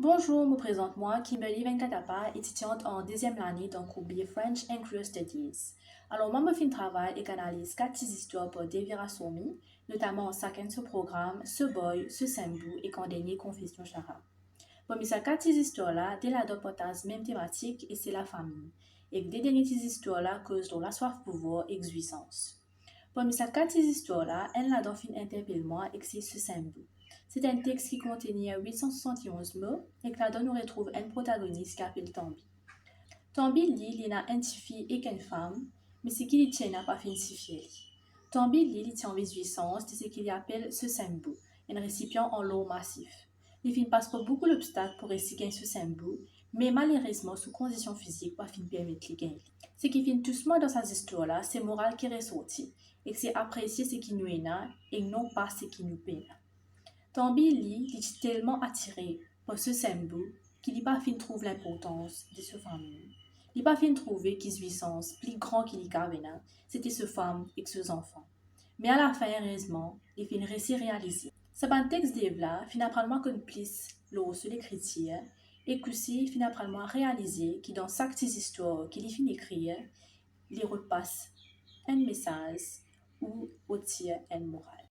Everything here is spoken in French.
Bonjour, me présente moi, Kimberly Venkatapa, étudiante en deuxième année dans le groupe B French and Creole Studies. Alors, moi, je fais un travail et canalise quatre histoires pour Devira Somi, notamment en chacun ce programme, ce boy, ce sambou et qu'en dernier confession chara. Parmi ces quatre histoires-là, dès la d'importance même thématique et c'est la famille. Et des dernières histoires-là causent de la soif pouvoir et jouissance. Parmi ces quatre histoires-là, elle l'a donc interpellé moi et c'est ce symbole. C'est un texte qui contenait 871 mots et que là-dedans nous retrouve un protagoniste qui s'appelle Tambi. Tambi, il n'a une fille et qu'une femme, mais ce qu'il tient n'a pas fait une fière. Tambi, il tient en jouissance de ce qu'il appelle ce symbole, un récipient en l'eau massif. Les filles passent pas beaucoup d'obstacles pour réciter ce symbole, mais malheureusement, sous conditions physiques, pas fin permettre les gagner. Ce qui finit doucement dans ces histoires-là, c'est moral qui ressorti, et que c'est apprécier ce qui nous est là, et non pas ce qui nous peine. Tambi, il est tellement attiré par ce symbole qu'il n'a pas fin trouve l'importance de ce famille. Il n'a pas fin trouver qu'il jouissance plus grand qu'il y avait, c'était ce femme et ses enfants. Mais à la fin, heureusement, il finit réalisé. Ce bon texte là, finalement qu'on puisse l'eau sur l'écriture, et qu'aussi finalement réaliser que dans chaque petite histoire qu'il finit d'écrire, il repasse un message ou aussi une morale.